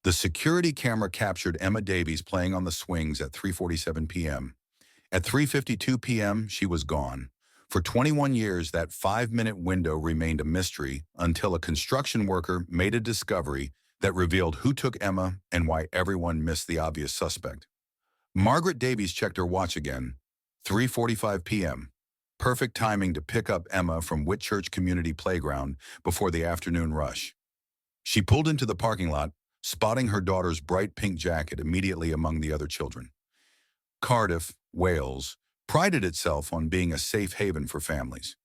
The security camera captured Emma Davies playing on the swings at 3:47 p.m. At 3:52 p.m., she was gone. For 21 years, that 5-minute window remained a mystery until a construction worker made a discovery that revealed who took Emma and why everyone missed the obvious suspect. Margaret Davies checked her watch again. 3:45 p.m. Perfect timing to pick up Emma from Whitchurch Community Playground before the afternoon rush. She pulled into the parking lot, spotting her daughter's bright pink jacket immediately among the other children. Cardiff, Wales, prided itself on being a safe haven for families.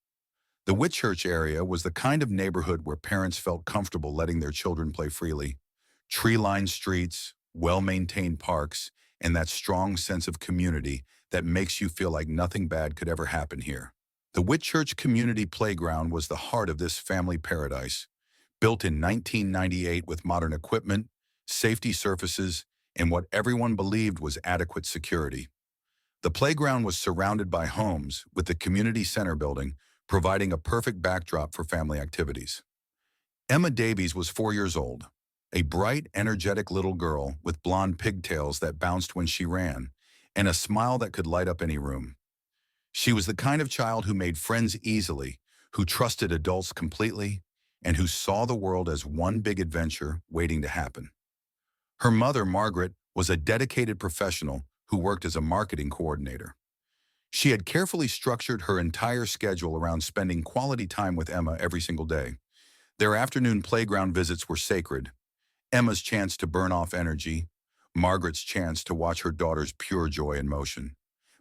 The Whitchurch area was the kind of neighborhood where parents felt comfortable letting their children play freely. Tree-lined streets, well-maintained parks, and that strong sense of community that makes you feel like nothing bad could ever happen here. The Whitchurch Community Playground was the heart of this family paradise, built in 1998 with modern equipment, safety surfaces, and what everyone believed was adequate security. The playground was surrounded by homes, with the community center building providing a perfect backdrop for family activities. Emma Davies was 4 years old, a bright, energetic little girl with blonde pigtails that bounced when she ran, and a smile that could light up any room. She was the kind of child who made friends easily, who trusted adults completely, and who saw the world as one big adventure waiting to happen. Her mother, Margaret, was a dedicated professional who worked as a marketing coordinator. She had carefully structured her entire schedule around spending quality time with Emma every single day. Their afternoon playground visits were sacred. Emma's chance to burn off energy, Margaret's chance to watch her daughter's pure joy in motion.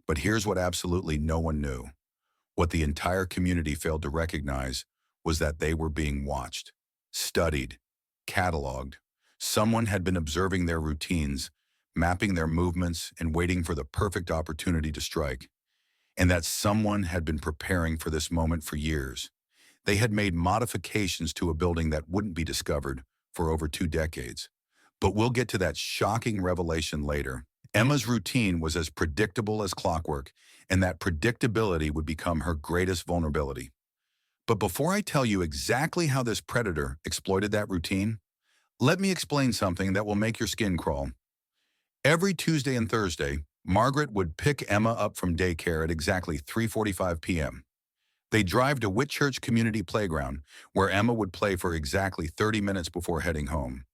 But here's what absolutely no one knew. What the entire community failed to recognize was that they were being watched, studied, cataloged. Someone had been observing their routines, mapping their movements, and waiting for the perfect opportunity to strike. And that someone had been preparing for this moment for years. They had made modifications to a building that wouldn't be discovered for over 2 decades. But we'll get to that shocking revelation later. Emma's routine was as predictable as clockwork, and that predictability would become her greatest vulnerability. But before I tell you exactly how this predator exploited that routine, let me explain something that will make your skin crawl. Every Tuesday and Thursday, Margaret would pick Emma up from daycare at exactly 3:45 p.m. They'd drive to Whitchurch Community Playground, where Emma would play for exactly 30 minutes before heading home.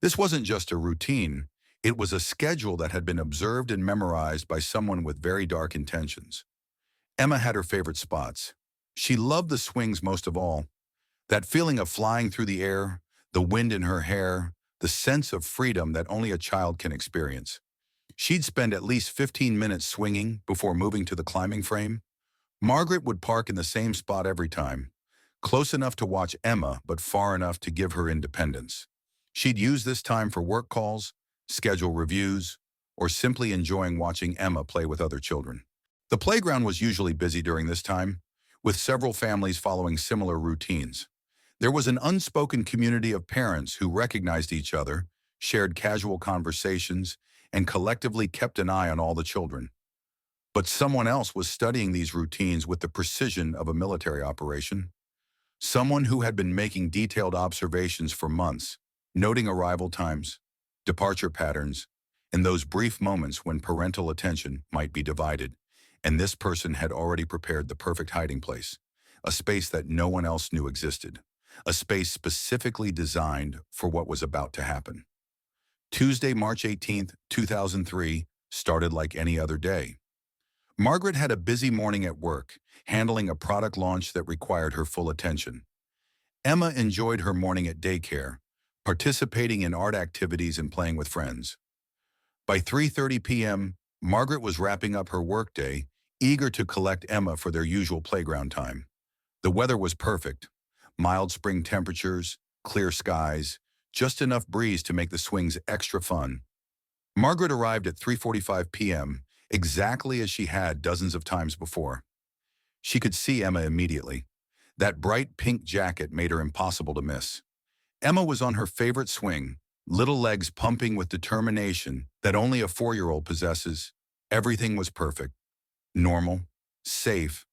This wasn't just a routine, it was a schedule that had been observed and memorized by someone with very dark intentions. Emma had her favorite spots. She loved the swings most of all. That feeling of flying through the air, the wind in her hair, the sense of freedom that only a child can experience. She'd spend at least 15 minutes swinging before moving to the climbing frame. Margaret would park in the same spot every time, close enough to watch Emma, but far enough to give her independence. She'd use this time for work calls, schedule reviews, or simply enjoying watching Emma play with other children. The playground was usually busy during this time, with several families following similar routines. There was an unspoken community of parents who recognized each other, shared casual conversations, and collectively kept an eye on all the children. But someone else was studying these routines with the precision of a military operation. Someone who had been making detailed observations for months, noting arrival times, departure patterns, and those brief moments when parental attention might be divided. And this person had already prepared the perfect hiding place, a space that no one else knew existed, a space specifically designed for what was about to happen. Tuesday, March 18th, 2003, started like any other day. Margaret had a busy morning at work, handling a product launch that required her full attention. Emma enjoyed her morning at daycare, participating in art activities and playing with friends. By 3:30 p.m., Margaret was wrapping up her workday, eager to collect Emma for their usual playground time. The weather was perfect. Mild spring temperatures, clear skies, just enough breeze to make the swings extra fun. Margaret arrived at 3:45 p.m., exactly as she had dozens of times before. She could see Emma immediately. That bright pink jacket made her impossible to miss. Emma was on her favorite swing, little legs pumping with determination that only a 4-year-old possesses. Everything was perfect, normal, safe.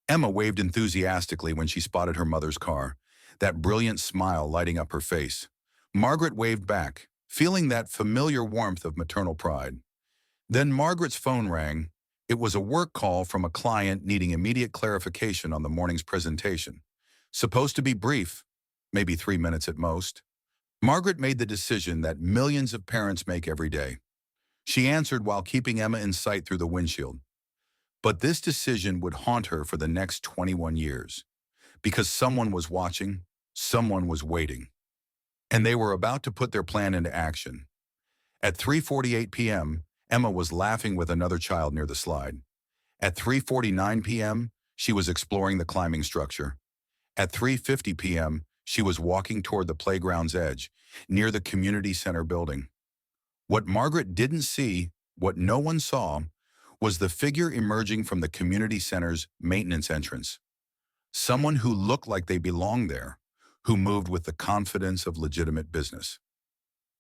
Emma waved enthusiastically when she spotted her mother's car, that brilliant smile lighting up her face. Margaret waved back, feeling that familiar warmth of maternal pride. Then Margaret's phone rang. It was a work call from a client needing immediate clarification on the morning's presentation. Supposed to be brief, maybe 3 minutes at most. Margaret made the decision that millions of parents make every day. She answered while keeping Emma in sight through the windshield. But this decision would haunt her for the next 21 years. Because someone was watching, someone was waiting. And they were about to put their plan into action. At 3:48 p.m., Emma was laughing with another child near the slide. At 3:49 p.m., she was exploring the climbing structure. At 3:50 p.m., she was walking toward the playground's edge, near the community center building. What Margaret didn't see, what no one saw, was the figure emerging from the community center's maintenance entrance. Someone who looked like they belonged there, who moved with the confidence of legitimate business.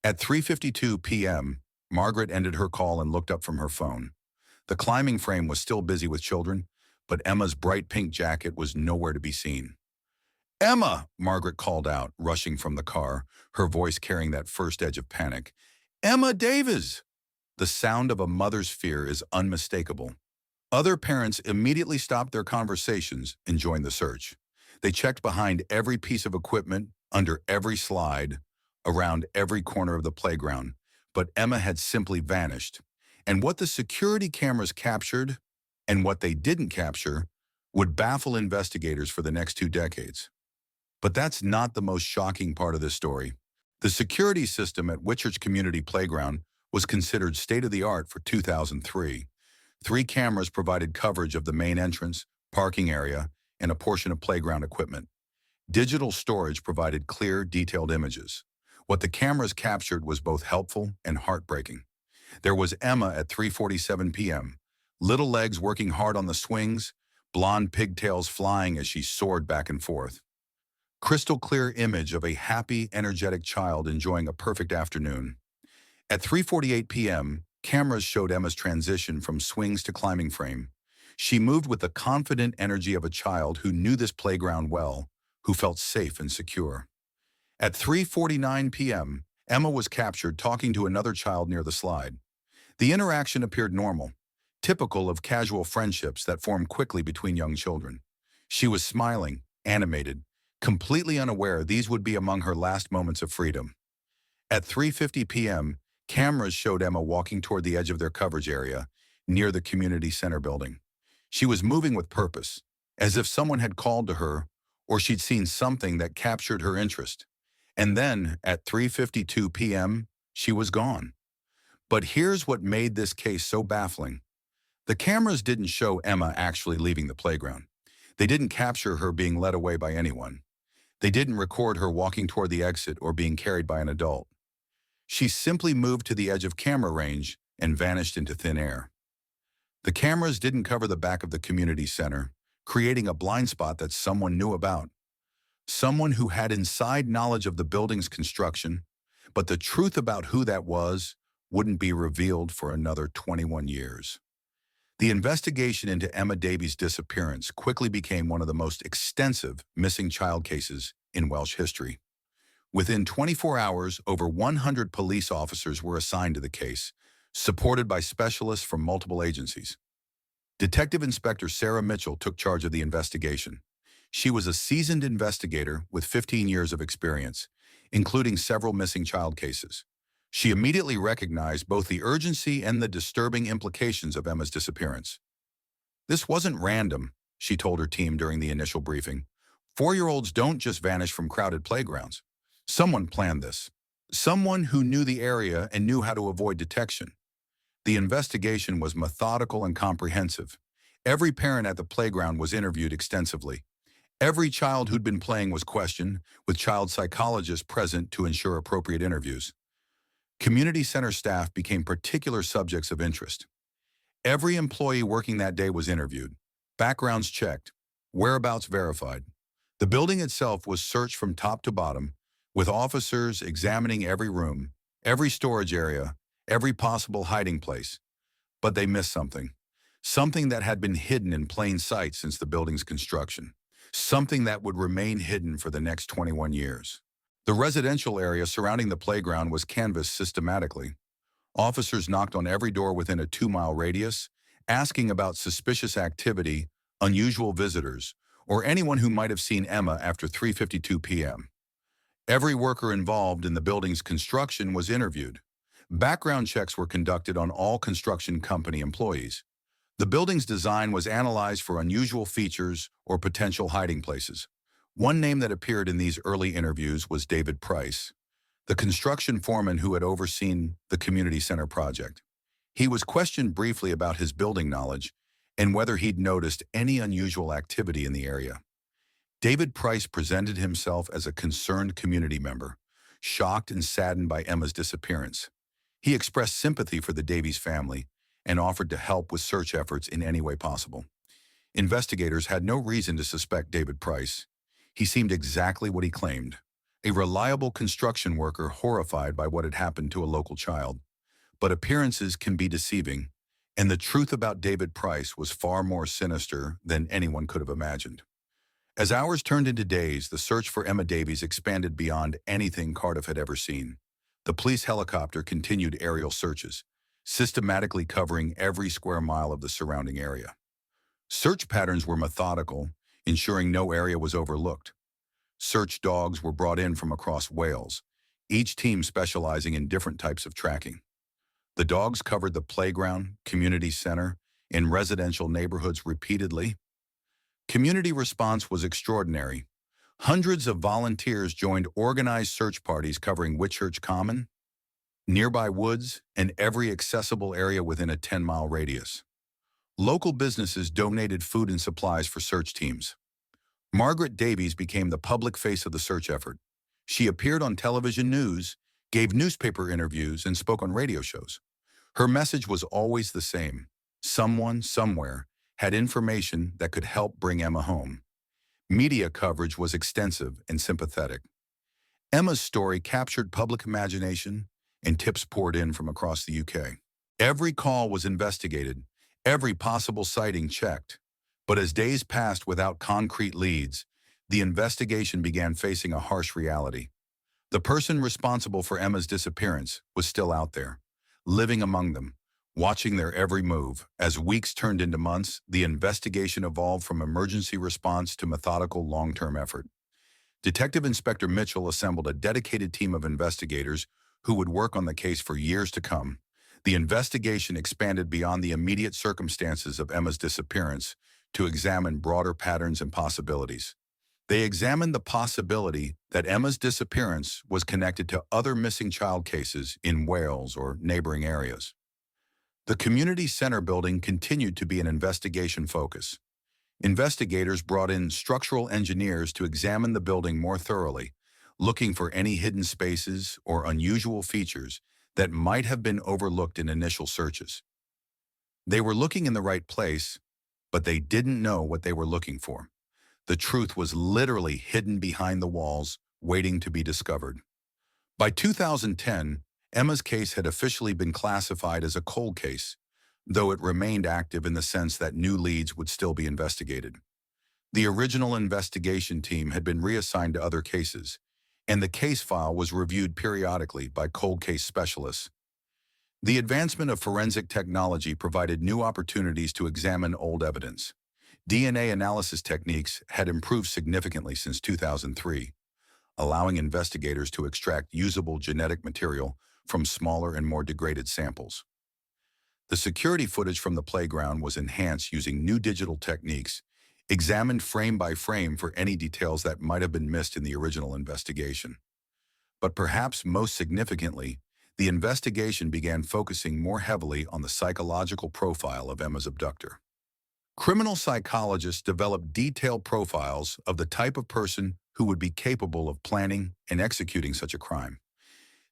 At 3:52 p.m., Margaret ended her call and looked up from her phone. The climbing frame was still busy with children, but Emma's bright pink jacket was nowhere to be seen. "Emma!" Margaret called out, rushing from the car, her voice carrying that first edge of panic. "Emma Davies!" The sound of a mother's fear is unmistakable. Other parents immediately stopped their conversations and joined the search. They checked behind every piece of equipment, under every slide, around every corner of the playground, but Emma had simply vanished. And what the security cameras captured, and what they didn't capture, would baffle investigators for the next 2 decades. But that's not the most shocking part of this story. The security system at Whitchurch Community Playground was considered state-of-the-art for 2003. 3 cameras provided coverage of the main entrance, parking area, and a portion of playground equipment. Digital storage provided clear, detailed images. What the cameras captured was both helpful and heartbreaking. There was Emma at 3:47 p.m., little legs working hard on the swings, blonde pigtails flying as she soared back and forth. Crystal clear image of a happy, energetic child enjoying a perfect afternoon. At 3:48 p.m., cameras showed Emma's transition from swings to climbing frame. She moved with the confident energy of a child who knew this playground well, who felt safe and secure. At 3:49 p.m., Emma was captured talking to another child near the slide. The interaction appeared normal, typical of casual friendships that form quickly between young children. She was smiling, animated, completely unaware these would be among her last moments of freedom. At 3:50 p.m., cameras showed Emma walking toward the edge of their coverage area, near the community center building. She was moving with purpose, as if someone had called to her, or she'd seen something that captured her interest. And then, at 3:52 p.m., she was gone. But here's what made this case so baffling. The cameras didn't show Emma actually leaving the playground. They didn't capture her being led away by anyone. They didn't record her walking toward the exit or being carried by an adult. She simply moved to the edge of camera range and vanished into thin air. The cameras didn't cover the back of the community center, creating a blind spot that someone knew about. Someone who had inside knowledge of the building's construction, but the truth about who that was wouldn't be revealed for another 21 years. The investigation into Emma Davies' disappearance quickly became one of the most extensive missing child cases in Welsh history. Within 24 hours, over 100 police officers were assigned to the case, supported by specialists from multiple agencies. Detective Inspector Sarah Mitchell took charge of the investigation. She was a seasoned investigator with 15 years of experience, including several missing child cases. She immediately recognized both the urgency and the disturbing implications of Emma's disappearance. "This wasn't random," she told her team during the initial briefing. "4-year-olds don't just vanish from crowded playgrounds. Someone planned this. Someone who knew the area and knew how to avoid detection." The investigation was methodical and comprehensive. Every parent at the playground was interviewed extensively. Every child who'd been playing was questioned, with child psychologists present to ensure appropriate interviews. Community center staff became particular subjects of interest. Every employee working that day was interviewed, backgrounds checked, whereabouts verified. The building itself was searched from top to bottom, with officers examining every room, every storage area, every possible hiding place. But they missed something. Something that had been hidden in plain sight since the building's construction. Something that would remain hidden for the next 21 years. The residential area surrounding the playground was canvassed systematically. Officers knocked on every door within a 2-mile radius, asking about suspicious activity, unusual visitors, or anyone who might have seen Emma after 3:52 p.m. Every worker involved in the building's construction was interviewed. Background checks were conducted on all construction company employees. The building's design was analyzed for unusual features or potential hiding places. One name that appeared in these early interviews was David Price, the construction foreman who had overseen the community center project. He was questioned briefly about his building knowledge and whether he'd noticed any unusual activity in the area. David Price presented himself as a concerned community member, shocked and saddened by Emma's disappearance. He expressed sympathy for the Davies family and offered to help with search efforts in any way possible. Investigators had no reason to suspect David Price. He seemed exactly what he claimed, a reliable construction worker horrified by what had happened to a local child. But appearances can be deceiving, and the truth about David Price was far more sinister than anyone could have imagined. As hours turned into days, the search for Emma Davies expanded beyond anything Cardiff had ever seen. The police helicopter continued aerial searches, systematically covering every square mile of the surrounding area. Search patterns were methodical, ensuring no area was overlooked. Search dogs were brought in from across Wales, each team specializing in different types of tracking. The dogs covered the playground, community center, and residential neighborhoods repeatedly. Community response was extraordinary. Hundreds of volunteers joined organized search parties covering Whitchurch Common, nearby woods, and every accessible area within a 10-mile radius. Local businesses donated food and supplies for search teams. Margaret Davies became the public face of the search effort. She appeared on television news, gave newspaper interviews, and spoke on radio shows. Her message was always the same: someone, somewhere, had information that could help bring Emma home. Media coverage was extensive and sympathetic. Emma's story captured public imagination, and tips poured in from across the UK. Every call was investigated, every possible sighting checked. But as days passed without concrete leads, the investigation began facing a harsh reality. The person responsible for Emma's disappearance was still out there, living among them, watching their every move. As weeks turned into months, the investigation evolved from emergency response to methodical long-term effort. Detective Inspector Mitchell assembled a dedicated team of investigators who would work on the case for years to come. The investigation expanded beyond the immediate circumstances of Emma's disappearance to examine broader patterns and possibilities. They examined the possibility that Emma's disappearance was connected to other missing child cases in Wales or neighboring areas. The community center building continued to be an investigation focus. Investigators brought in structural engineers to examine the building more thoroughly, looking for any hidden spaces or unusual features that might have been overlooked in initial searches. They were looking in the right place, but they didn't know what they were looking for. The truth was literally hidden behind the walls, waiting to be discovered. By 2010, Emma's case had officially been classified as a cold case, though it remained active in the sense that new leads would still be investigated. The original investigation team had been reassigned to other cases, and the case file was reviewed periodically by cold case specialists. The advancement of forensic technology provided new opportunities to examine old evidence. DNA analysis techniques had improved significantly since 2003, allowing investigators to extract usable genetic material from smaller and more degraded samples. The security footage from the playground was enhanced using new digital techniques, examined frame by frame for any details that might have been missed in the original investigation. But perhaps most significantly, the investigation began focusing more heavily on the psychological profile of Emma's abductor. Criminal psychologists developed detailed profiles of the type of person who would be capable of planning and executing such a crime.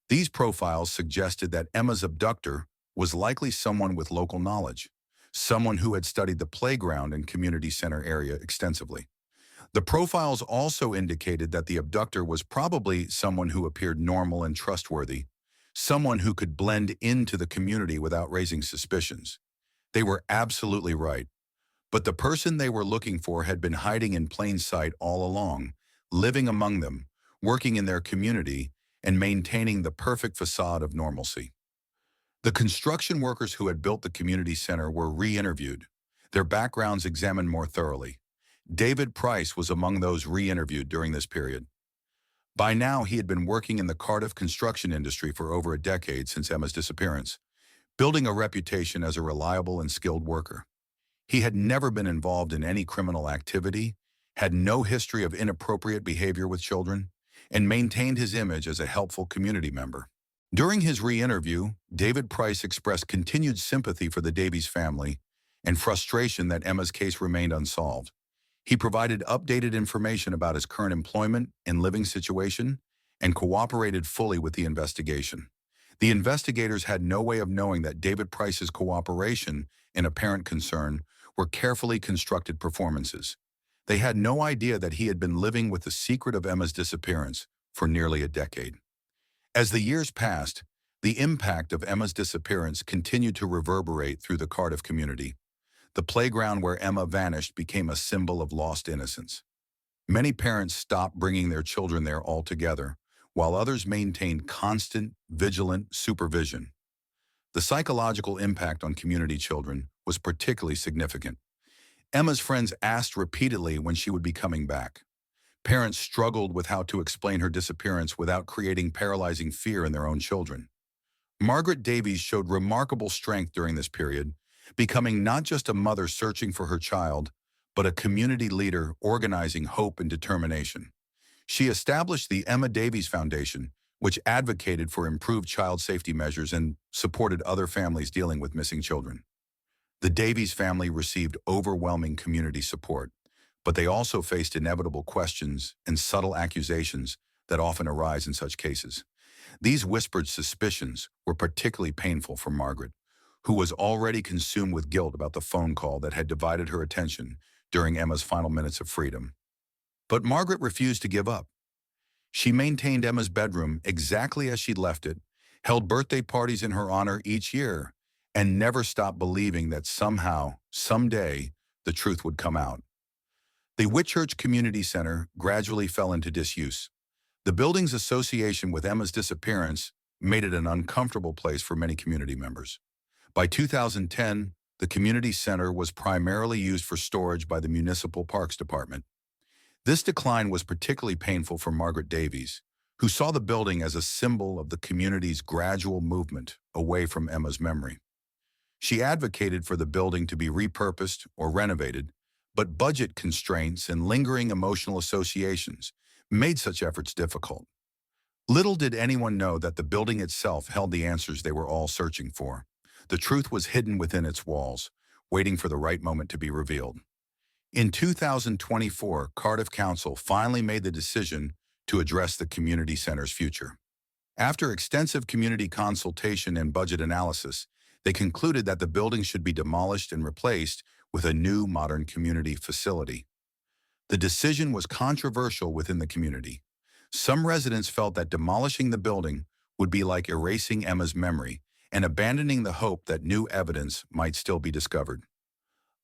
These profiles suggested that Emma's abductor was likely someone with local knowledge, someone who had studied the playground and community center area extensively. The profiles also indicated that the abductor was probably someone who appeared normal and trustworthy, someone who could blend into the community without raising suspicions. They were absolutely right. But the person they were looking for had been hiding in plain sight all along, living among them, working in their community, and maintaining the perfect facade of normalcy. The construction workers who had built the community center were re-interviewed, their backgrounds examined more thoroughly. David Price was among those re-interviewed during this period. By now, he had been working in the Cardiff construction industry for over a decade since Emma's disappearance, building a reputation as a reliable and skilled worker. He had never been involved in any criminal activity, had no history of inappropriate behavior with children, and maintained his image as a helpful community member. During his re-interview, David Price expressed continued sympathy for the Davies family and frustration that Emma's case remained unsolved. He provided updated information about his current employment and living situation and cooperated fully with the investigation. The investigators had no way of knowing that David Price's cooperation and apparent concern were carefully constructed performances. They had no idea that he had been living with the secret of Emma's disappearance for nearly a decade. As the years passed, the impact of Emma's disappearance continued to reverberate through the Cardiff community. The playground where Emma vanished became a symbol of lost innocence. Many parents stopped bringing their children there altogether, while others maintained constant, vigilant supervision. The psychological impact on community children was particularly significant. Emma's friends asked repeatedly when she would be coming back. Parents struggled with how to explain her disappearance without creating paralyzing fear in their own children. Margaret Davies showed remarkable strength during this period, becoming not just a mother searching for her child, but a community leader organizing hope and determination. She established the Emma Davies Foundation, which advocated for improved child safety measures and supported other families dealing with missing children. The Davies family received overwhelming community support, but they also faced inevitable questions and subtle accusations that often arise in such cases. These whispered suspicions were particularly painful for Margaret, who was already consumed with guilt about the phone call that had divided her attention during Emma's final minutes of freedom. But Margaret refused to give up. She maintained Emma's bedroom exactly as she'd left it, held birthday parties in her honor each year, and never stopped believing that somehow, someday, the truth would come out. The Whitchurch Community Center gradually fell into disuse. The building's association with Emma's disappearance made it an uncomfortable place for many community members. By 2010, the community center was primarily used for storage by the Municipal Parks Department. This decline was particularly painful for Margaret Davies, who saw the building as a symbol of the community's gradual movement away from Emma's memory. She advocated for the building to be repurposed or renovated, but budget constraints and lingering emotional associations made such efforts difficult. Little did anyone know that the building itself held the answers they were all searching for. The truth was hidden within its walls, waiting for the right moment to be revealed. In 2024, Cardiff Council finally made the decision to address the community center's future. After extensive community consultation and budget analysis, they concluded that the building should be demolished and replaced with a new modern community facility. The decision was controversial within the community. Some residents felt that demolishing the building would be like erasing Emma's memory and abandoning the hope that new evidence might still be discovered.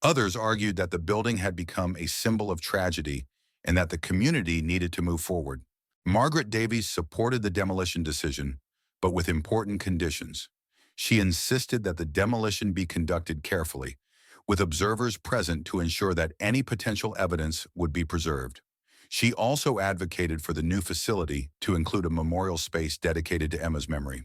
Others argued that the building had become a symbol of tragedy and that the community needed to move forward. Margaret Davies supported the demolition decision, but with important conditions. She insisted that the demolition be conducted carefully, with observers present to ensure that any potential evidence would be preserved. She also advocated for the new facility to include a memorial space dedicated to Emma's memory.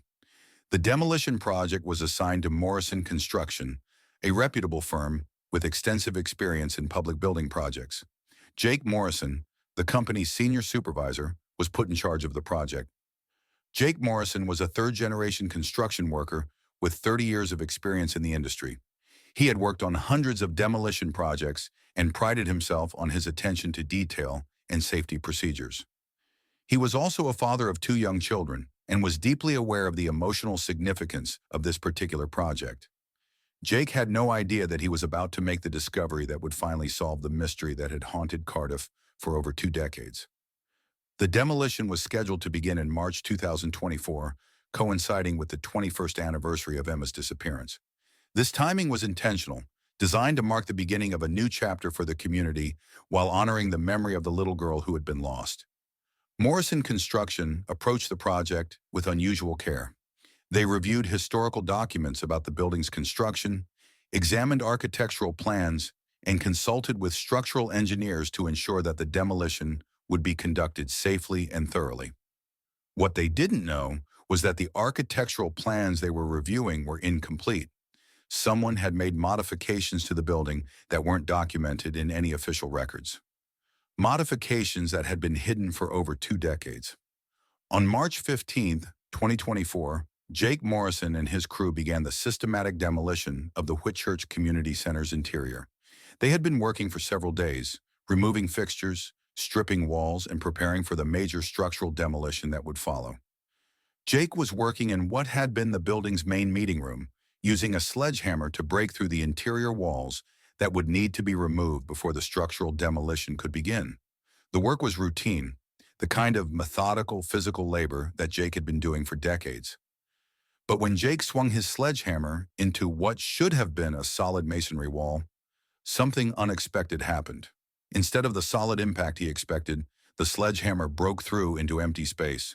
The demolition project was assigned to Morrison Construction, a reputable firm with extensive experience in public building projects. Jake Morrison, the company's senior supervisor, was put in charge of the project. Jake Morrison was a third-generation construction worker with 30 years of experience in the industry. He had worked on hundreds of demolition projects and prided himself on his attention to detail and safety procedures. He was also a father of 2 young children and was deeply aware of the emotional significance of this particular project. Jake had no idea that he was about to make the discovery that would finally solve the mystery that had haunted Cardiff for over 2 decades. The demolition was scheduled to begin in March 2024, coinciding with the 21st anniversary of Emma's disappearance. This timing was intentional, designed to mark the beginning of a new chapter for the community while honoring the memory of the little girl who had been lost. Morrison Construction approached the project with unusual care. They reviewed historical documents about the building's construction, examined architectural plans, and consulted with structural engineers to ensure that the demolition would be conducted safely and thoroughly. What they didn't know was that the architectural plans they were reviewing were incomplete. Someone had made modifications to the building that weren't documented in any official records. Modifications that had been hidden for over 2 decades. On March 15, 2024, Jake Morrison and his crew began the systematic demolition of the Whitchurch Community Center's interior. They had been working for several days, removing fixtures, stripping walls, and preparing for the major structural demolition that would follow. Jake was working in what had been the building's main meeting room, using a sledgehammer to break through the interior walls that would need to be removed before the structural demolition could begin. The work was routine, the kind of methodical physical labor that Jake had been doing for decades. But when Jake swung his sledgehammer into what should have been a solid masonry wall, something unexpected happened. Instead of the solid impact he expected, the sledgehammer broke through into empty space.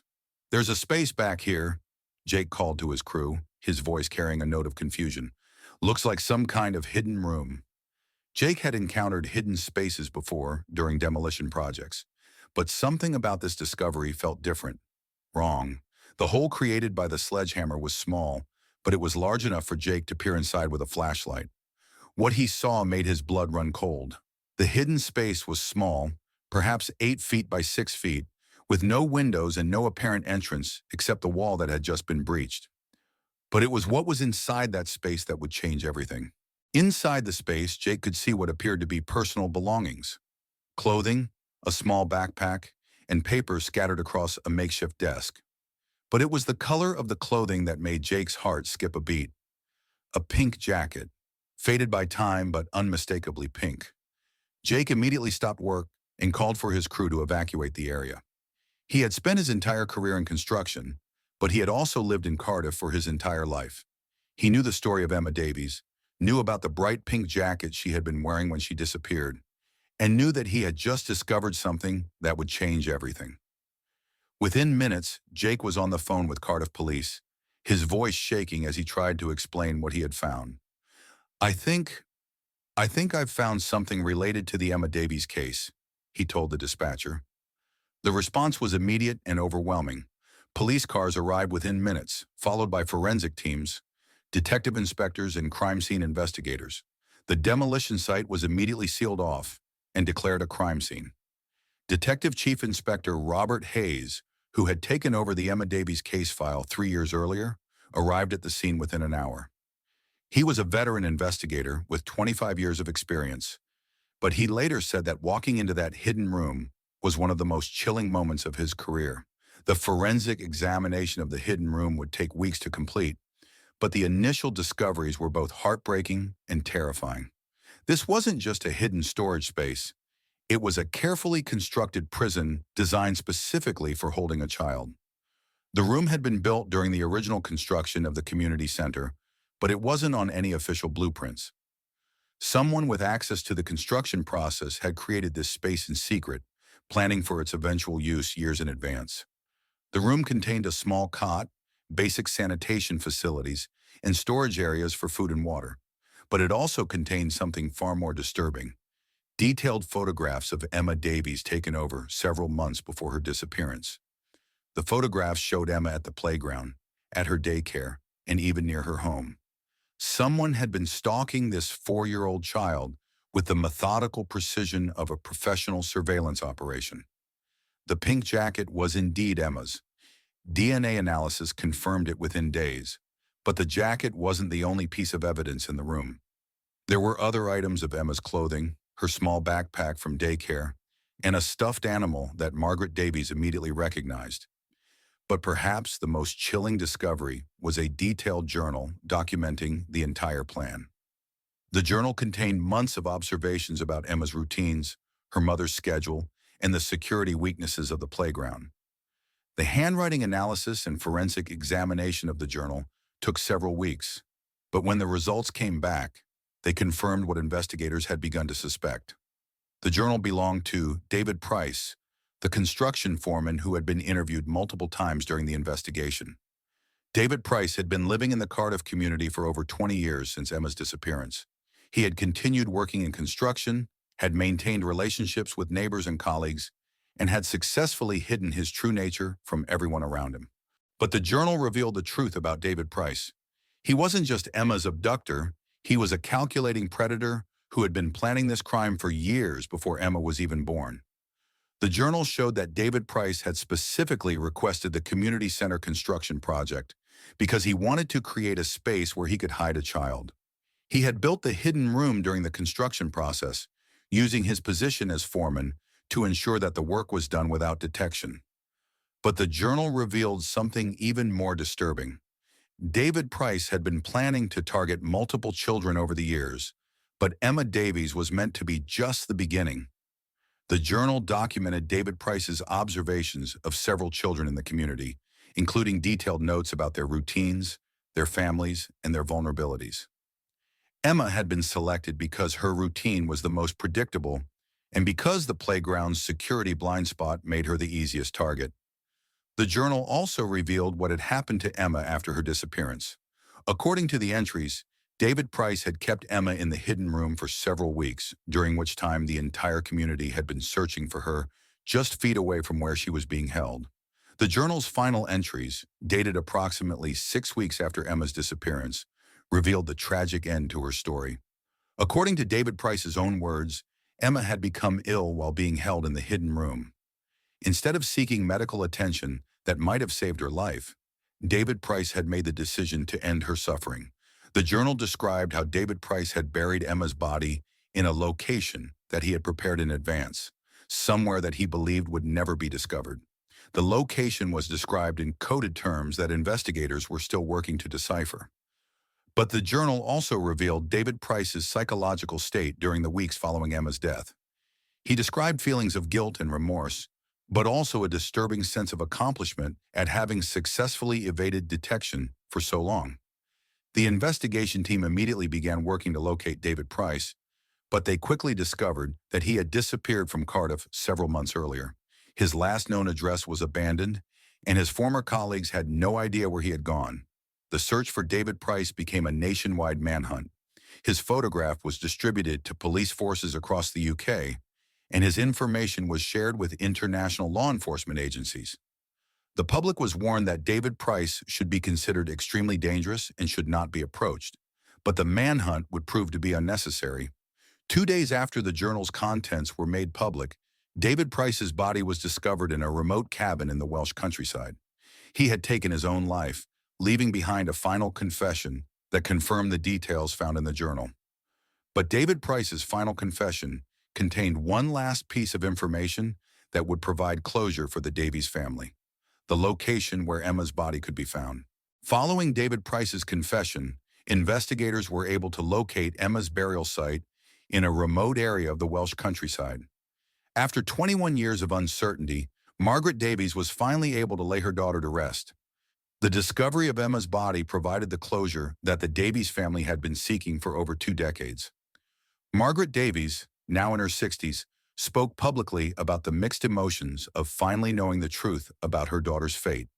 "There's a space back here," Jake called to his crew, his voice carrying a note of confusion. "Looks like some kind of hidden room." Jake had encountered hidden spaces before during demolition projects, but something about this discovery felt different, wrong. The hole created by the sledgehammer was small, but it was large enough for Jake to peer inside with a flashlight. What he saw made his blood run cold. The hidden space was small, perhaps 8 feet by 6 feet, with no windows and no apparent entrance except the wall that had just been breached. But it was what was inside that space that would change everything. Inside the space, Jake could see what appeared to be personal belongings: clothing, a small backpack, and papers scattered across a makeshift desk. But it was the color of the clothing that made Jake's heart skip a beat. A pink jacket, faded by time but unmistakably pink. Jake immediately stopped work and called for his crew to evacuate the area. He had spent his entire career in construction, but he had also lived in Cardiff for his entire life. He knew the story of Emma Davies, knew about the bright pink jacket she had been wearing when she disappeared, and knew that he had just discovered something that would change everything. Within minutes, Jake was on the phone with Cardiff police, his voice shaking as he tried to explain what he had found. I think I've found something related to the Emma Davies case," he told the dispatcher. The response was immediate and overwhelming. Police cars arrived within minutes, followed by forensic teams, detective inspectors, and crime scene investigators. The demolition site was immediately sealed off and declared a crime scene. Detective Chief Inspector Robert Hayes, who had taken over the Emma Davies case file 3 years earlier, arrived at the scene within an hour. He was a veteran investigator with 25 years of experience, but he later said that walking into that hidden room was one of the most chilling moments of his career. The forensic examination of the hidden room would take weeks to complete, but the initial discoveries were both heartbreaking and terrifying. This wasn't just a hidden storage space. It was a carefully constructed prison designed specifically for holding a child. The room had been built during the original construction of the community center, but it wasn't on any official blueprints. Someone with access to the construction process had created this space in secret, planning for its eventual use years in advance. The room contained a small cot, basic sanitation facilities, and storage areas for food and water. But it also contained something far more disturbing: detailed photographs of Emma Davies taken over several months before her disappearance. The photographs showed Emma at the playground, at her daycare, and even near her home. Someone had been stalking this 4-year-old child with the methodical precision of a professional surveillance operation. The pink jacket was indeed Emma's. DNA analysis confirmed it within days, but the jacket wasn't the only piece of evidence in the room. There were other items of Emma's clothing, her small backpack from daycare, and a stuffed animal that Margaret Davies immediately recognized. But perhaps the most chilling discovery was a detailed journal documenting the entire plan. The journal contained months of observations about Emma's routines, her mother's schedule, and the security weaknesses of the playground. The handwriting analysis and forensic examination of the journal took several weeks, but when the results came back, they confirmed what investigators had begun to suspect. The journal belonged to David Price, the construction foreman who had been interviewed multiple times during the investigation. David Price had been living in the Cardiff community for over 20 years since Emma's disappearance. He had continued working in construction, had maintained relationships with neighbors and colleagues, and had successfully hidden his true nature from everyone around him. But the journal revealed the truth about David Price. He wasn't just Emma's abductor, he was a calculating predator who had been planning this crime for years before Emma was even born. The journal showed that David Price had specifically requested the community center construction project because he wanted to create a space where he could hide a child. He had built the hidden room during the construction process, using his position as foreman to ensure that the work was done without detection. But the journal revealed something even more disturbing. David Price had been planning to target multiple children over the years, but Emma Davies was meant to be just the beginning. The journal documented David Price's observations of several children in the community, including detailed notes about their routines, their families, and their vulnerabilities. Emma had been selected because her routine was the most predictable and because the playground's security blind spot made her the easiest target. The journal also revealed what had happened to Emma after her disappearance. According to the entries, David Price had kept Emma in the hidden room for several weeks, during which time the entire community had been searching for her just feet away from where she was being held. The journal's final entries, dated approximately 6 weeks after Emma's disappearance, revealed the tragic end to her story. According to David Price's own words, Emma had become ill while being held in the hidden room. Instead of seeking medical attention that might have saved her life, David Price had made the decision to end her suffering. The journal described how David Price had buried Emma's body in a location that he had prepared in advance, somewhere that he believed would never be discovered. The location was described in coded terms that investigators were still working to decipher. But the journal also revealed David Price's psychological state during the weeks following Emma's death. He described feelings of guilt and remorse, but also a disturbing sense of accomplishment at having successfully evaded detection for so long. The investigation team immediately began working to locate David Price, but they quickly discovered that he had disappeared from Cardiff several months earlier. His last known address was abandoned, and his former colleagues had no idea where he had gone. The search for David Price became a nationwide manhunt. His photograph was distributed to police forces across the UK, and his information was shared with international law enforcement agencies. The public was warned that David Price should be considered extremely dangerous and should not be approached, but the manhunt would prove to be unnecessary. 2 days after the journal's contents were made public, David Price's body was discovered in a remote cabin in the Welsh countryside. He had taken his own life, leaving behind a final confession that confirmed the details found in the journal. But David Price's final confession contained one last piece of information that would provide closure for the Davies family: the location where Emma's body could be found. Following David Price's confession, investigators were able to locate Emma's burial site in a remote area of the Welsh countryside. After 21 years of uncertainty, Margaret Davies was finally able to lay her daughter to rest. The discovery of Emma's body provided the closure that the Davies family had been seeking for over 2 decades. Margaret Davies, now in her 60s, spoke publicly about the mixed emotions of finally knowing the truth about her daughter's fate.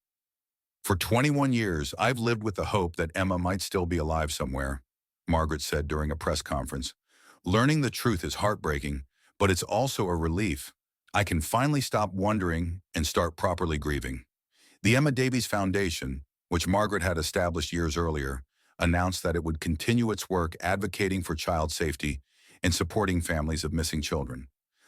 "For 21 years, I've lived with the hope that Emma might still be alive somewhere," Margaret said during a press conference. "Learning the truth is heartbreaking, but it's also a relief. I can finally stop wondering and start properly grieving." The Emma Davies Foundation, which Margaret had established years earlier, announced that it would continue its work advocating for child safety and supporting families of missing children.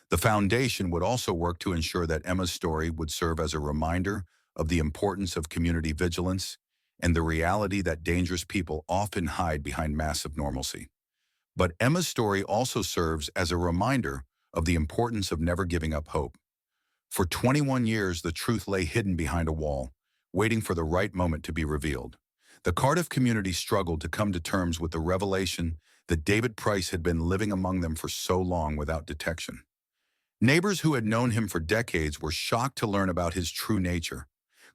The foundation would also work to ensure that Emma's story would serve as a reminder of the importance of community vigilance and the reality that dangerous people often hide behind massive normalcy. But Emma's story also serves as a reminder of the importance of never giving up hope. For 21 years, the truth lay hidden behind a wall, waiting for the right moment to be revealed. The Cardiff community struggled to come to terms with the revelation that David Price had been living among them for so long without detection. Neighbors who had known him for decades were shocked to learn about his true nature.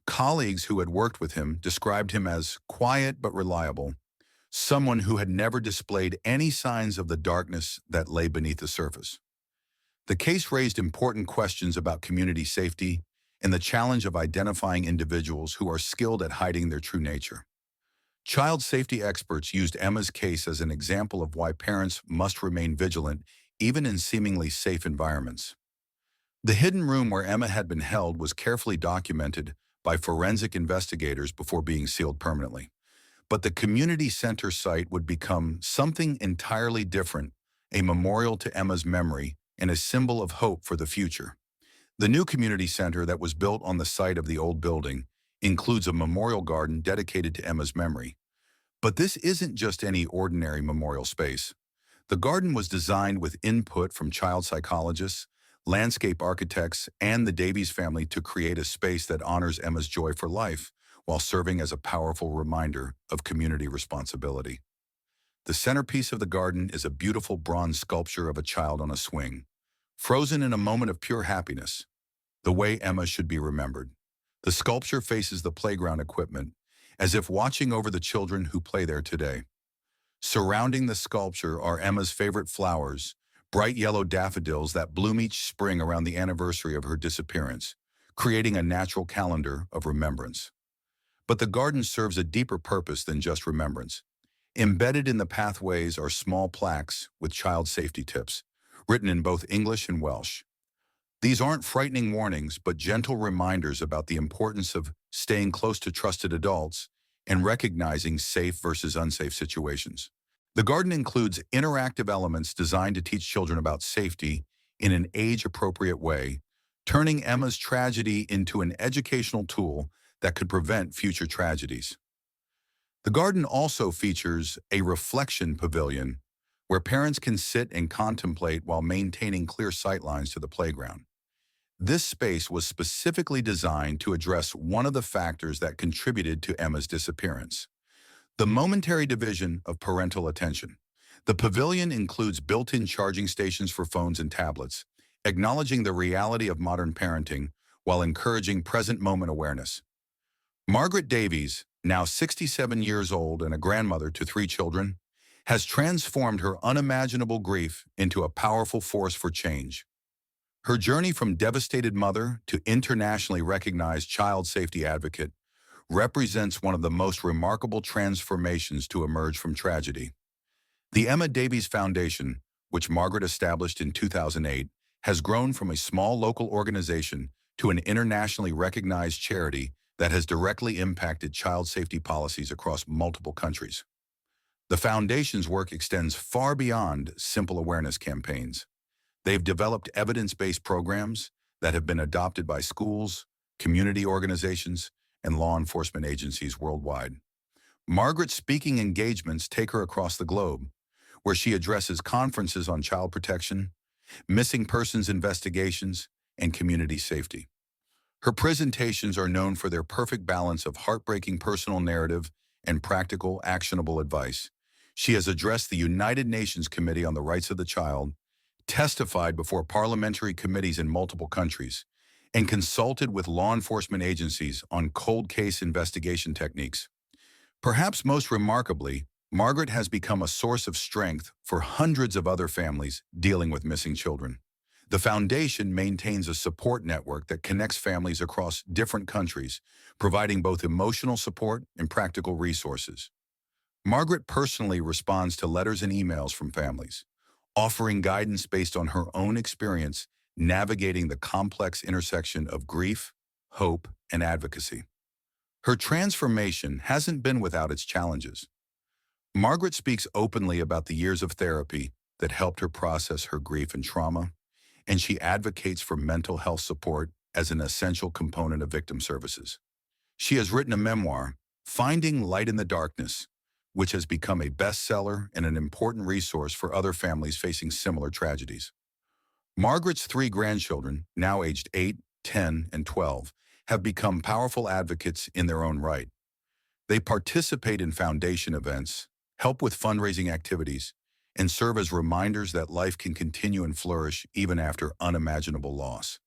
Colleagues who had worked with him described him as quiet but reliable, someone who had never displayed any signs of the darkness that lay beneath the surface. The case raised important questions about community safety and the challenge of identifying individuals who are skilled at hiding their true nature. Child safety experts used Emma's case as an example of why parents must remain vigilant even in seemingly safe environments. The hidden room where Emma had been held was carefully documented by forensic investigators before being sealed permanently. But the community center site would become something entirely different, a memorial to Emma's memory and a symbol of hope for the future. The new community center that was built on the site of the old building includes a memorial garden dedicated to Emma's memory. But this isn't just any ordinary memorial space. The garden was designed with input from child psychologists, landscape architects, and the Davies family to create a space that honors Emma's joy for life while serving as a powerful reminder of community responsibility. The centerpiece of the garden is a beautiful bronze sculpture of a child on a swing, frozen in a moment of pure happiness, the way Emma should be remembered. The sculpture faces the playground equipment, as if watching over the children who play there today. Surrounding the sculpture are Emma's favorite flowers, bright yellow daffodils that bloom each spring around the anniversary of her disappearance, creating a natural calendar of remembrance. But the garden serves a deeper purpose than just remembrance. Embedded in the pathways are small plaques with child safety tips, written in both English and Welsh. These aren't frightening warnings, but gentle reminders about the importance of staying close to trusted adults and recognizing safe versus unsafe situations. The garden includes interactive elements designed to teach children about safety in an age-appropriate way, turning Emma's tragedy into an educational tool that could prevent future tragedies. The garden also features a reflection pavilion where parents can sit and contemplate while maintaining clear sightlines to the playground. This space was specifically designed to address one of the factors that contributed to Emma's disappearance: the momentary division of parental attention. The pavilion includes built-in charging stations for phones and tablets, acknowledging the reality of modern parenting while encouraging present moment awareness. Margaret Davies, now 67 years old and a grandmother to 3 children, has transformed her unimaginable grief into a powerful force for change. Her journey from devastated mother to internationally recognized child safety advocate represents one of the most remarkable transformations to emerge from tragedy. The Emma Davies Foundation, which Margaret established in 2008, has grown from a small local organization to an internationally recognized charity that has directly impacted child safety policies across multiple countries. The foundation's work extends far beyond simple awareness campaigns. They've developed evidence-based programs that have been adopted by schools, community organizations, and law enforcement agencies worldwide. Margaret's speaking engagements take her across the globe, where she addresses conferences on child protection, missing persons investigations, and community safety. Her presentations are known for their perfect balance of heartbreaking personal narrative and practical, actionable advice. She has addressed the United Nations Committee on the Rights of the Child, testified before parliamentary committees in multiple countries, and consulted with law enforcement agencies on cold case investigation techniques. Perhaps most remarkably, Margaret has become a source of strength for hundreds of other families dealing with missing children. The foundation maintains a support network that connects families across different countries, providing both emotional support and practical resources. Margaret personally responds to letters and emails from families, offering guidance based on her own experience navigating the complex intersection of grief, hope, and advocacy. Her transformation hasn't been without its challenges. Margaret speaks openly about the years of therapy that helped her process her grief and trauma, and she advocates for mental health support as an essential component of victim services. She has written a memoir, Finding Light in the Darkness, which has become a bestseller and an important resource for other families facing similar tragedies. Margaret's 3 grandchildren, now aged 8, 10, and 12, have become powerful advocates in their own right. They participate in foundation events, help with fundraising activities, and serve as reminders that life can continue and flourish even after unimaginable loss.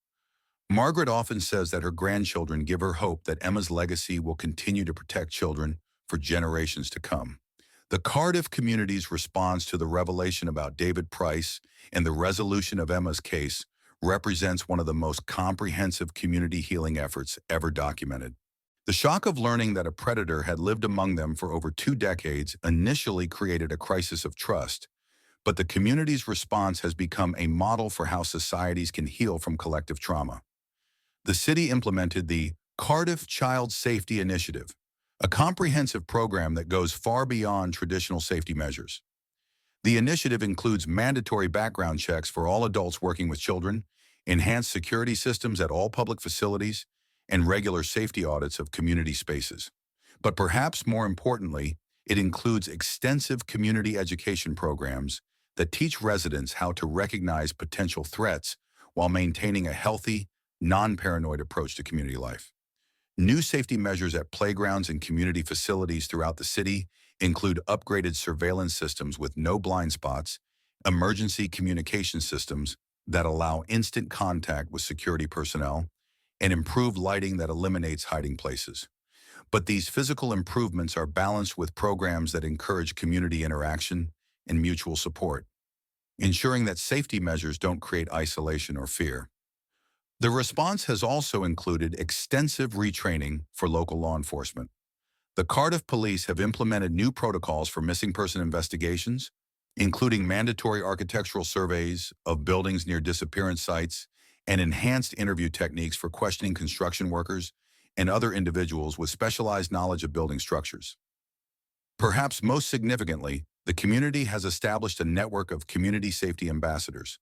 Margaret often says that her grandchildren give her hope that Emma's legacy will continue to protect children for generations to come. The Cardiff community's response to the revelation about David Price and the resolution of Emma's case represents one of the most comprehensive community healing efforts ever documented. The shock of learning that a predator had lived among them for over 2 decades initially created a crisis of trust, but the community's response has become a model for how societies can heal from collective trauma. The city implemented the Cardiff Child Safety Initiative, a comprehensive program that goes far beyond traditional safety measures. The initiative includes mandatory background checks for all adults working with children, enhanced security systems at all public facilities, and regular safety audits of community spaces. But perhaps more importantly, it includes extensive community education programs that teach residents how to recognize potential threats while maintaining a healthy, non-paranoid approach to community life. New safety measures at playgrounds and community facilities throughout the city include upgraded surveillance systems with no blind spots, emergency communication systems that allow instant contact with security personnel, and improved lighting that eliminates hiding places. But these physical improvements are balanced with programs that encourage community interaction and mutual support, ensuring that safety measures don't create isolation or fear. The response has also included extensive retraining for local law enforcement. The Cardiff Police have implemented new protocols for missing person investigations, including mandatory architectural surveys of buildings near disappearance sites and enhanced interview techniques for questioning construction workers and other individuals with specialized knowledge of building structures. Perhaps most significantly, the community has established a network of community safety ambassadors,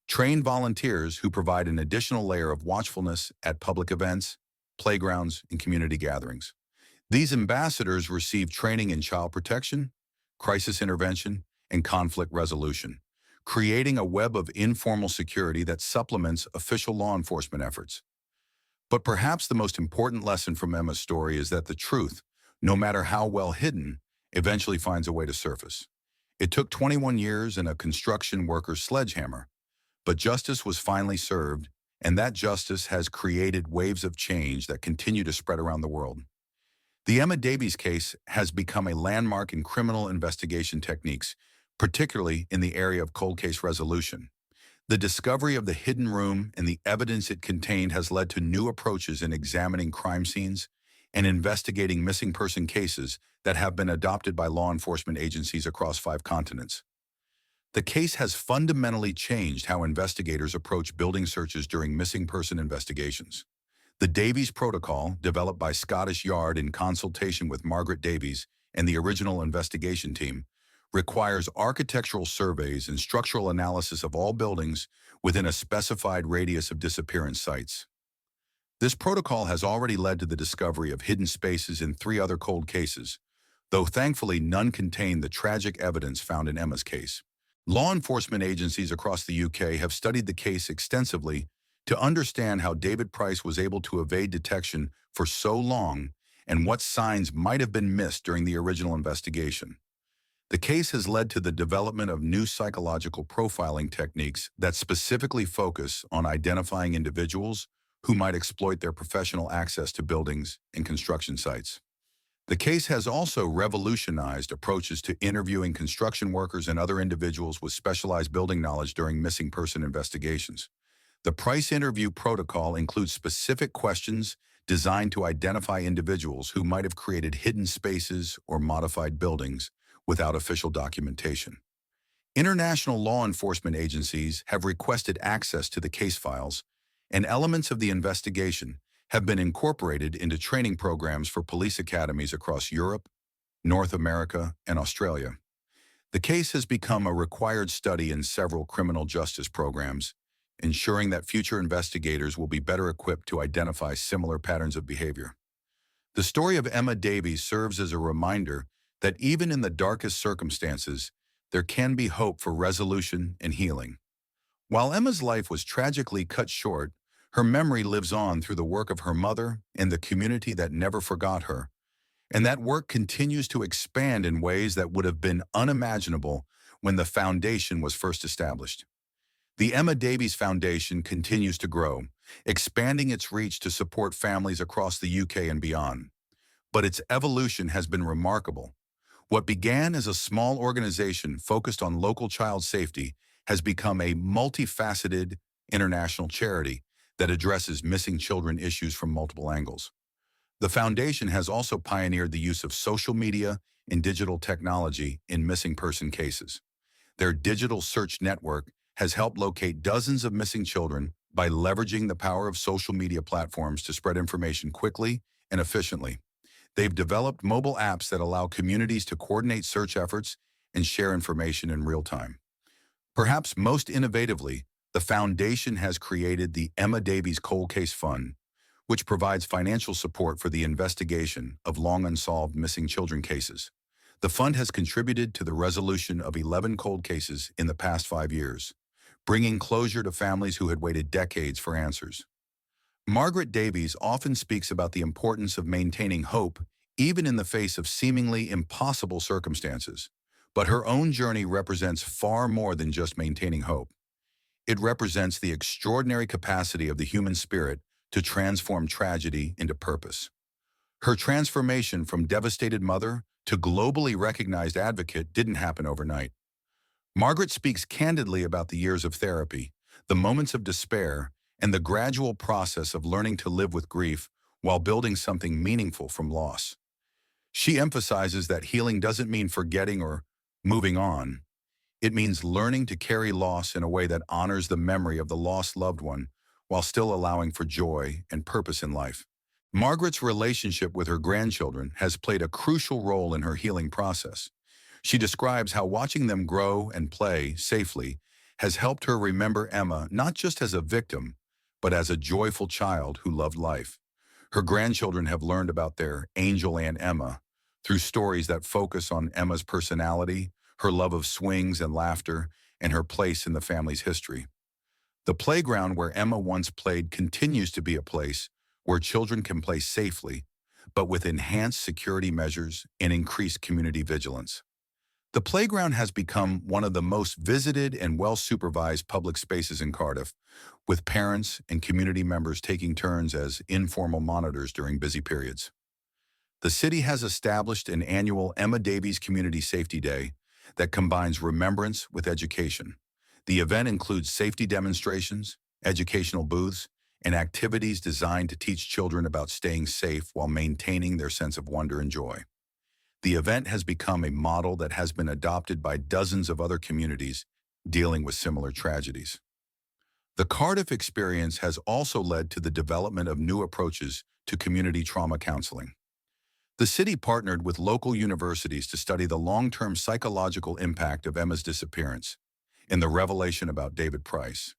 trained volunteers who provide an additional layer of watchfulness at public events, playgrounds, and community gatherings. These ambassadors receive training in child protection, crisis intervention, and conflict resolution, creating a web of informal security that supplements official law enforcement efforts. But perhaps the most important lesson from Emma's story is that the truth, no matter how well hidden, eventually finds a way to surface. It took 21 years and a construction worker's sledgehammer, but justice was finally served, and that justice has created waves of change that continue to spread around the world. The Emma Davies case has become a landmark in criminal investigation techniques, particularly in the area of cold case resolution. The discovery of the hidden room and the evidence it contained has led to new approaches in examining crime scenes and investigating missing person cases that have been adopted by law enforcement agencies across 5 continents. The case has fundamentally changed how investigators approach building searches during missing person investigations. The Davies Protocol, developed by Scottish Yard in consultation with Margaret Davies and the original investigation team, requires architectural surveys and structural analysis of all buildings within a specified radius of disappearance sites. This protocol has already led to the discovery of hidden spaces in 3 other cold cases, though thankfully none contain the tragic evidence found in Emma's case. Law enforcement agencies across the UK have studied the case extensively to understand how David Price was able to evade detection for so long and what signs might have been missed during the original investigation. The case has led to the development of new psychological profiling techniques that specifically focus on identifying individuals who might exploit their professional access to buildings and construction sites. The case has also revolutionized approaches to interviewing construction workers and other individuals with specialized building knowledge during missing person investigations. The Price interview protocol includes specific questions designed to identify individuals who might have created hidden spaces or modified buildings without official documentation. International law enforcement agencies have requested access to the case files, and elements of the investigation have been incorporated into training programs for police academies across Europe, North America, and Australia. The case has become a required study in several criminal justice programs, ensuring that future investigators will be better equipped to identify similar patterns of behavior. The story of Emma Davies serves as a reminder that even in the darkest circumstances, there can be hope for resolution and healing. While Emma's life was tragically cut short, her memory lives on through the work of her mother and the community that never forgot her. And that work continues to expand in ways that would have been unimaginable when the foundation was first established. The Emma Davies Foundation continues to grow, expanding its reach to support families across the UK and beyond. But its evolution has been remarkable. What began as a small organization focused on local child safety has become a multifaceted international charity that addresses missing children issues from multiple angles. The foundation has also pioneered the use of social media and digital technology in missing person cases. Their digital search network has helped locate dozens of missing children by leveraging the power of social media platforms to spread information quickly and efficiently. They've developed mobile apps that allow communities to coordinate search efforts and share information in real time. Perhaps most innovatively, the foundation has created the Emma Davies Cold Case Fund, which provides financial support for the investigation of long unsolved missing children cases. The fund has contributed to the resolution of 11 cold cases in the past 5 years, bringing closure to families who had waited decades for answers. Margaret Davies often speaks about the importance of maintaining hope even in the face of seemingly impossible circumstances. But her own journey represents far more than just maintaining hope. It represents the extraordinary capacity of the human spirit to transform tragedy into purpose. Her transformation from devastated mother to globally recognized advocate didn't happen overnight. Margaret speaks candidly about the years of therapy, the moments of despair, and the gradual process of learning to live with grief while building something meaningful from loss. She emphasizes that healing doesn't mean forgetting or moving on. It means learning to carry loss in a way that honors the memory of the lost loved one while still allowing for joy and purpose in life. Margaret's relationship with her grandchildren has played a crucial role in her healing process. She describes how watching them grow and play safely has helped her remember Emma not just as a victim, but as a joyful child who loved life. Her grandchildren have learned about their angel Aunt Emma through stories that focus on Emma's personality, her love of swings and laughter, and her place in the family's history. The playground where Emma once played continues to be a place where children can play safely, but with enhanced security measures and increased community vigilance. The playground has become one of the most visited and well-supervised public spaces in Cardiff, with parents and community members taking turns as informal monitors during busy periods. The city has established an annual Emma Davies Community Safety Day that combines remembrance with education. The event includes safety demonstrations, educational booths, and activities designed to teach children about staying safe while maintaining their sense of wonder and joy. The event has become a model that has been adopted by dozens of other communities dealing with similar tragedies. The Cardiff experience has also led to the development of new approaches to community trauma counseling. The city partnered with local universities to study the long-term psychological impact of Emma's disappearance and the revelation about David Price.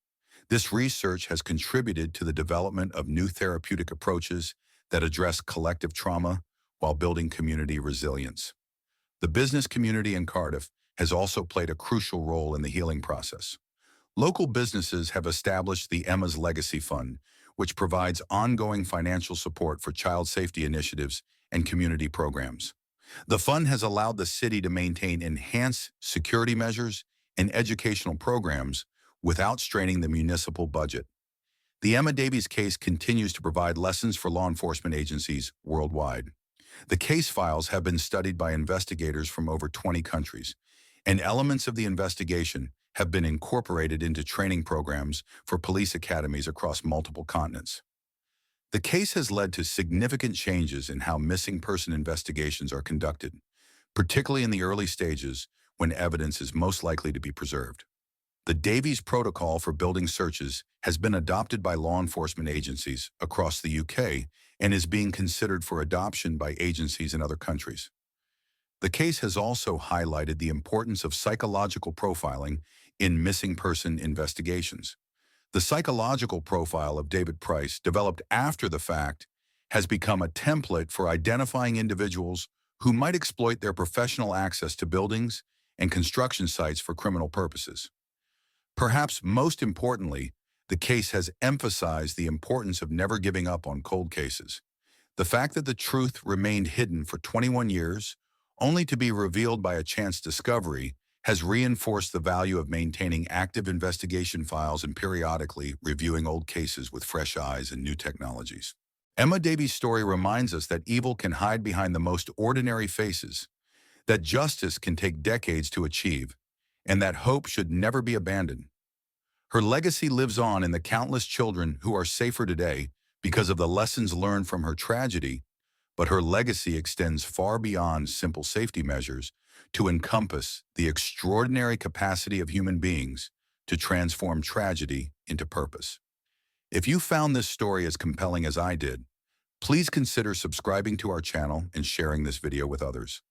This research has contributed to the development of new therapeutic approaches that address collective trauma while building community resilience. The business community in Cardiff has also played a crucial role in the healing process. Local businesses have established the Emma's Legacy Fund, which provides ongoing financial support for child safety initiatives and community programs. The fund has allowed the city to maintain enhanced security measures and educational programs without straining the municipal budget. The Emma Davies case continues to provide lessons for law enforcement agencies worldwide. The case files have been studied by investigators from over 20 countries, and elements of the investigation have been incorporated into training programs for police academies across multiple continents. The case has led to significant changes in how missing person investigations are conducted, particularly in the early stages when evidence is most likely to be preserved. The Davies Protocol for building searches has been adopted by law enforcement agencies across the UK and is being considered for adoption by agencies in other countries. The case has also highlighted the importance of psychological profiling in missing person investigations. The psychological profile of David Price, developed after the fact, has become a template for identifying individuals who might exploit their professional access to buildings and construction sites for criminal purposes. Perhaps most importantly, the case has emphasized the importance of never giving up on cold cases. The fact that the truth remained hidden for 21 years, only to be revealed by a chance discovery, has reinforced the value of maintaining active investigation files and periodically reviewing old cases with fresh eyes and new technologies. Emma Davies' story reminds us that evil can hide behind the most ordinary faces. that justice can take decades to achieve, and that hope should never be abandoned. Her legacy lives on in the countless children who are safer today because of the lessons learned from her tragedy, but her legacy extends far beyond simple safety measures to encompass the extraordinary capacity of human beings to transform tragedy into purpose. If you found this story as compelling as I did, please consider subscribing to our channel and sharing this video with others.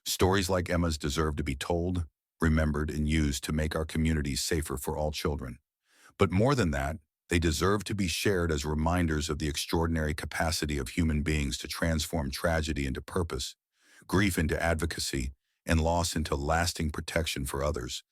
Stories like Emma's deserve to be told, remembered, and used to make our communities safer for all children. But more than that, they deserve to be shared as reminders of the extraordinary capacity of human beings to transform tragedy into purpose, grief into advocacy, and loss into lasting protection for others.